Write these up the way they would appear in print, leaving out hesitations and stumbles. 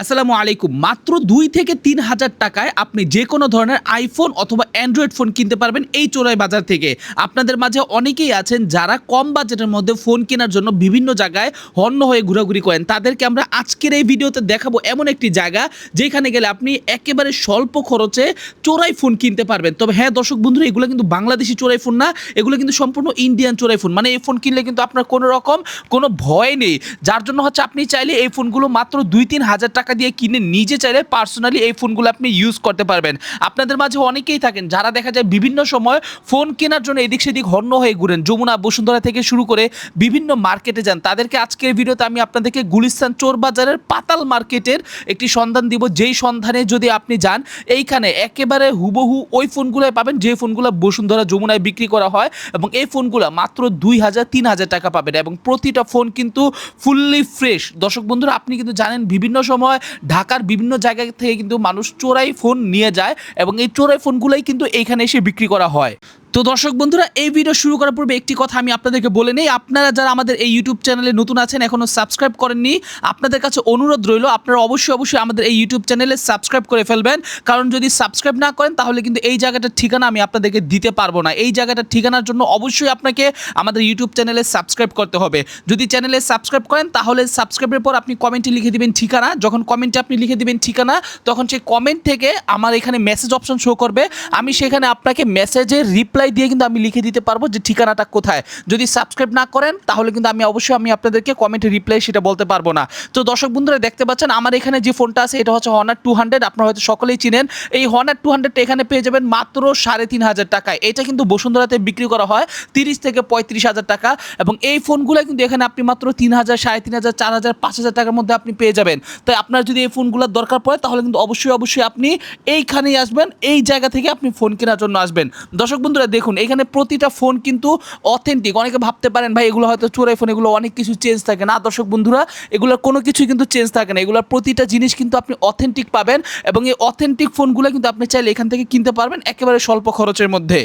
আসসালামু আলাইকুম। মাত্র ২ থেকে ৩,০০০ টাকায় আপনি যেকোনো ধরনের আইফোন অথবা অ্যান্ড্রয়েড ফোন কিনতে পারবেন এই চোরাই বাজার থেকে। আপনাদের মাঝে অনেকেই আছেন যারা কম বাজেটের মধ্যে ফোন কেনার জন্য বিভিন্ন জায়গায় হন্য হয়ে ঘোরাঘুরি করেন। তাদেরকে আমরা আজকের এই ভিডিওতে দেখাবো এমন একটি জায়গা যেখানে গেলে আপনি একেবারে স্বল্প খরচে চোরাই ফোন কিনতে পারবেন। তবে হ্যাঁ, দর্শক বন্ধুরা, এগুলো কিন্তু বাংলাদেশি চোরাই ফোন না, এগুলো কিন্তু সম্পূর্ণ ইন্ডিয়ান চোরাই ফোন। মানে এই ফোন কিনলে কিন্তু আপনার কোনো রকম কোনো ভয় নেই। যার জন্য হচ্ছে আপনি চাইলে এই ফোনগুলো মাত্র ২-৩ হাজার টাকা দিয়ে কিনে নিজে চাইলে পার্সোনালি এই ফোনগুলো আপনি ইউজ করতে পারবেন। আপনাদের মাঝে অনেকেই থাকেন যারা দেখা যায় বিভিন্ন সময় ফোন কেনার জন্য এদিক সেদিক হন্য হয়ে ঘুরেন, যমুনা বসুন্ধরা থেকে শুরু করে বিভিন্ন মার্কেটে যান। তাদেরকে আজকের ভিডিওতে আমি আপনাদেরকে গুলিস্তান চোর বাজারের পাতাল মার্কেটের একটি সন্ধান দিব, যেই সন্ধানে যদি আপনি যান এইখানে একেবারে হুবহু ওই ফোনগুলোই পাবেন যে ফোনগুলো বসুন্ধরা যমুনায় বিক্রি করা হয়, এবং এই ফোনগুলো মাত্র ২,০০০-৩,০০০ টাকা পাবেন এবং প্রতিটা ফোন কিন্তু ফুললি ফ্রেশ। দর্শক বন্ধুরা, আপনি কিন্তু জানেন বিভিন্ন সময় ঢাকার বিভিন্ন জায়গা থেকে কিন্তু মানুষ চোরাই ফোন নিয়ে যায় এবং এই চোরাই ফোনগুলোই কিন্তু এইখানে এসে বিক্রি করা হয়। তো দর্শক বন্ধুরা, এই ভিডিও শুরু করার পূর্বে একটি কথা আমি আপনাদেরকে বলে নেই, আপনারা যারা আমাদের এই ইউটিউব চ্যানেলে নতুন আছেন, এখনও সাবস্ক্রাইব করেননি, আপনাদের কাছে অনুরোধ রইল আপনারা অবশ্যই আমাদের এই ইউটিউব চ্যানেলে সাবস্ক্রাইব করে ফেলবেন। কারণ যদি সাবস্ক্রাইব না করেন তাহলে কিন্তু এই জায়গাটার ঠিকানা আমি আপনাদেরকে দিতে পারবো না। এই জায়গাটার ঠিকানার জন্য অবশ্যই আপনাকে আমাদের ইউটিউব চ্যানেলে সাবস্ক্রাইব করতে হবে। যদি চ্যানেলে সাবস্ক্রাইব করেন তাহলে সাবস্ক্রাইবের পর আপনি কমেন্টে লিখে দিবেন ঠিকানা। যখন কমেন্টে আপনি লিখে দিবেন ঠিকানা, তখন সেই কমেন্ট থেকে আমার এখানে মেসেজ অপশন শো করবে। আমি সেখানে আপনাকে মেসেজের রিপ্লাই দিয়ে কিন্তু আমি লিখে দিতে পারবো যে ঠিকানাটা কোথায়। যদি সাবস্ক্রাইব না করেন তাহলে কিন্তু আমি আপনাদেরকে কমেন্টে রিপ্লাই সেটা বলতে পারবো না। তো দর্শক বন্ধুরা, দেখতে পাচ্ছেন আমার এখানে যে ফোনটা আছে এটা হচ্ছে হনার 200। আপনারা হয়তো সকলেই চিনেন। এই হনার 200 এখানে পেয়ে যাবেন মাত্র 3,500 টাকায়। এটা কিন্তু বসুন্ধরাতে বিক্রি করা হয় 30 থেকে 35,000 টাকা, এবং এই ফোনগুলো কিন্তু এখানে আপনি মাত্র 3,000, 3,500, 4,000, 5,000 টাকার মধ্যে আপনি পেয়ে যাবেন। তাই আপনার যদি এই ফোনগুলোর দরকার পড়ে তাহলে কিন্তু অবশ্যই আপনি এইখানেই আসবেন, এই জায়গা থেকে আপনি ফোন কেনার জন্য আসবেন। দর্শক বন্ধুরা দেখুন, এখানে প্রতিটা ফোন কিন্তু অথেন্টিক। অনেকে ভাবতে পারেন ভাই এগুলো হয়তো চোরাই ফোন, এগুলো অনেক কিছু চেঞ্জ থাকে না। দর্শক বন্ধুরা, এগুলোর কোনো কিছুই কিন্তু চেঞ্জ থাকে না। এগুলোর প্রতিটা জিনিস কিন্তু আপনি অথেন্টিক পাবেন, এবং এই অথেন্টিক ফোনগুলো কিন্তু আপনি চাইলে এখান থেকে কিনতে পারবেন একেবারে স্বল্প খরচের মধ্যে।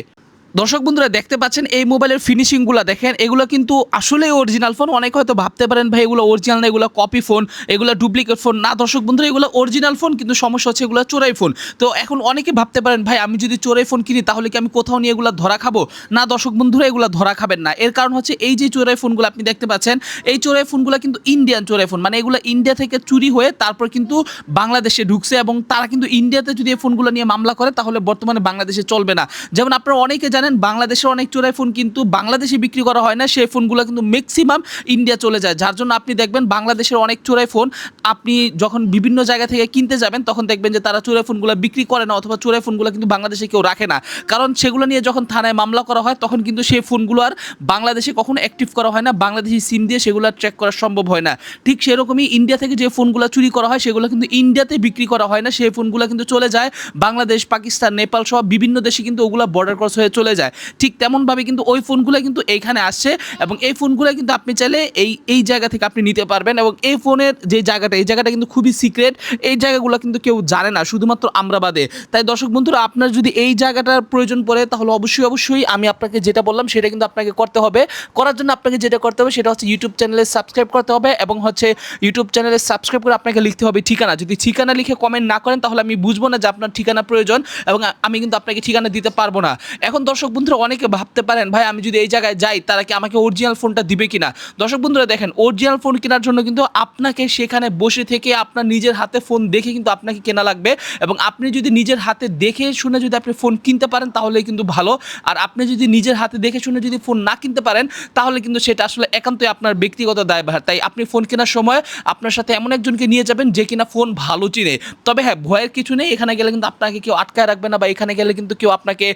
দর্শক বন্ধুরা, দেখতে পাচ্ছেন এই মোবাইলের ফিনিশিংগুলো দেখেন, এগুলো কিন্তু আসলেই অরিজিনাল ফোন। অনেকে হয়তো ভাবতে পারেন ভাই এগুলো অরিজিনাল না, এগুলো কপি ফোন, এগুলো ডুপ্লিকেট ফোন। না দর্শক বন্ধুরা, এগুলো অরিজিনাল ফোন, কিন্তু সমস্যা হচ্ছে এগুলো চোরাই ফোন। তো এখন অনেকে ভাবতে পারেন ভাই আমি যদি চোরাই ফোন কিনি তাহলে কি আমি কোথাও নিয়ে এগুলো ধরা খাবো? না দর্শক বন্ধুরা, এগুলো ধরা খাবেন না। এর কারণ হচ্ছে এই যে চোরাই ফোনগুলো আপনি দেখতে পাচ্ছেন, এই চোরাই ফোনগুলো কিন্তু ইন্ডিয়ান চোরাই ফোন। মানে এগুলো ইন্ডিয়া থেকে চুরি হয়ে তারপর কিন্তু বাংলাদেশে ঢুকছে, এবং তারা কিন্তু ইন্ডিয়াতে যদি এই ফোনগুলো নিয়ে মামলা করে তাহলে বর্তমানে বাংলাদেশে চলবে না। যেমন আপনারা অনেকে জানেন বাংলাদেশের অনেক চোরাই ফোন কিন্তু বাংলাদেশে বিক্রি করা হয় না, সেই ফোনগুলো কিন্তু ম্যাক্সিমাম ইন্ডিয়া চলে যায়। যার জন্য আপনি দেখবেন বাংলাদেশের অনেক চোরাই ফোন আপনি যখন বিভিন্ন জায়গা থেকে কিনতে যাবেন তখন দেখবেন যে তারা চোরাই ফোনগুলো বিক্রি করে না, অথবা চোরাই ফোনগুলো কিন্তু বাংলাদেশে কেউ রাখে না। কারণ সেগুলো নিয়ে যখন থানায় মামলা করা হয় তখন কিন্তু সেই ফোনগুলো আর বাংলাদেশে কখনো অ্যাক্টিভ করা হয় না, বাংলাদেশি সিম দিয়ে সেগুলো ট্র্যাক করা সম্ভব হয় না। ঠিক সেরকমই ইন্ডিয়া থেকে যে ফোনগুলো চুরি করা হয় সেগুলো কিন্তু ইন্ডিয়াতে বিক্রি করা হয় না, সেই ফোনগুলো কিন্তু চলে যায় বাংলাদেশ, পাকিস্তান, নেপাল সহ বিভিন্ন দেশে কিন্তু ওগুলো বর্ডার ক্রস হয়ে চলে যায়। ঠিক তেমনভাবে কিন্তু ওই ফোনগুলো কিন্তু এইখানে আসছে, এবং এই ফোনগুলো কিন্তু আপনি চাইলে এই জায়গা থেকে আপনি নিতে পারবেন। এবং এই ফোনের যে জায়গাটা, এই জায়গাটা কিন্তু খুবই সিক্রেট, এই জায়গাগুলো কিন্তু কেউ জানে না, শুধুমাত্র আমরা বাদে। তাই দর্শক বন্ধুরা, আপনার যদি এই জায়গাটার প্রয়োজন পড়ে তাহলে অবশ্যই আমি আপনাকে যেটা বললাম সেটা কিন্তু আপনাকে করতে হবে। করার জন্য আপনাকে যেটা করতে হবে সেটা হচ্ছে ইউটিউব চ্যানেলে সাবস্ক্রাইব করতে হবে, এবং হচ্ছে ইউটিউব চ্যানেলে সাবস্ক্রাইব করে আপনাকে লিখতে হবে ঠিকানা। যদি ঠিকানা লিখে কমেন্ট না করেন তাহলে আমি বুঝবো না যে আপনার ঠিকানা প্রয়োজন, এবং আমি কিন্তু আপনাকে ঠিকানা দিতে পারবো না। এখন দর্শক বন্ধুরা, অনেকে ভাবতে পারেন ভাই আমি যদি এই জায়গায় যাই তারা কি আমাকে অরিজিনাল ফোনটা দিবে কিনা? দর্শক বন্ধুরা দেখেন, অরিজিনাল ফোন কেনার জন্য কিন্তু আপনাকে সেখানে বসে থেকে আপনার নিজের হাতে ফোন দেখে কিন্তু আপনাকে কেনা লাগবে, এবং আপনি যদি নিজের হাতে দেখে শুনে যদি আপনি ফোন কিনতে পারেন তাহলেই কিন্তু ভালো। আর আপনি যদি নিজের হাতে দেখে শুনে যদি ফোন না কিনতে পারেন তাহলে কিন্তু সেটা আসলে একান্তই আপনার ব্যক্তিগত দায়ভার। তাই আপনি ফোন কেনার সময় আপনার সাথে এমন একজনকে নিয়ে যাবেন যে কিনা ফোন ভালো চিনে। তবে হ্যাঁ, ভয়ের কিছু নেই, এখানে গেলে কিন্তু আপনাকে কেউ আটকায় রাখবে না, বা এখানে গেলে কিন্তু কেউ আপনাকে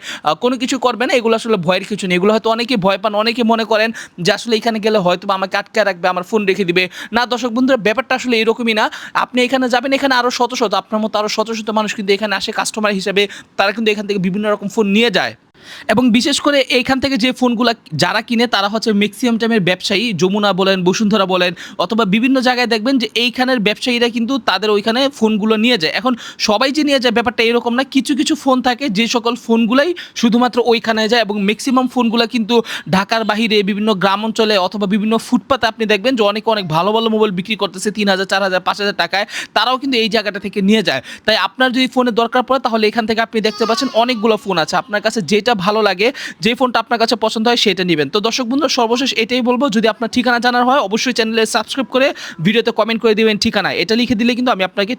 কোনো কিছু করবে না। এগুলো আসলে ভয়ের কিছু নেই। এগুলো হয়তো অনেকে ভয় পান, অনেকে মনে করেন যে আসলে এখানে গেলে হয়তো আমাকে আটকায় রাখবে, আমার ফোন রেখে দিবে। না দর্শক বন্ধুরা, ব্যাপারটা আসলে এরকমই না। আপনি এখানে যাবেন, এখানে আরও শত শত আপনার মতো আরও শত শত মানুষ কিন্তু এখানে আসে কাস্টমার হিসেবে, তারা কিন্তু এখান থেকে বিভিন্ন রকম ফোন নিয়ে যায়। এবং বিশেষ করে এইখান থেকে যে ফোনগুলা যারা কিনে তারা হচ্ছে ম্যাক্সিমাম টাইমের ব্যবসায়ী, যমুনা বলেন, বসুন্ধরা বলেন অথবা বিভিন্ন জায়গায় দেখবেন যে এইখানের ব্যবসায়ীরা কিন্তু তাদের ওইখানে ফোনগুলো নিয়ে যায়। এখন সবাই যে নিয়ে যায় ব্যাপারটা এরকম না, কিছু কিছু ফোন থাকে যে সকল ফোনগুলাই শুধুমাত্র ওইখানে যায় এবং ম্যাক্সিমাম ফোনগুলা কিন্তু ঢাকার বাহিরে বিভিন্ন গ্রাম অঞ্চলে অথবা বিভিন্ন ফুটপাতে আপনি দেখবেন যে অনেকে অনেক ভালো ভালো মোবাইল বিক্রি করতেছে ৩,০০০, ৪,০০০, ৫,০০০ টাকায়, তারাও কিন্তু এই জায়গাটা থেকে নিয়ে যায়। তাই আপনার যদি ফোনের দরকার পড়ে তাহলে এখান থেকে আপনি দেখতে পাচ্ছেন অনেকগুলো ফোন আছে, আপনার কাছে যেটা ভালো লাগে, যে ফোনটা আপনার কাছে পছন্দ হয় সেটা নেবেন। তো দর্শক বন্ধুরা সর্বশেষ এটাই বলবো, যদি আপনার ঠিকানা জানার হয় অবশ্যই চ্যানেলে সাবস্ক্রাইব করে ভিডিওতে কমেন্ট করে দিবেন ঠিকানা, এটা লিখে দিলে কিন্তু আমি আপনাকে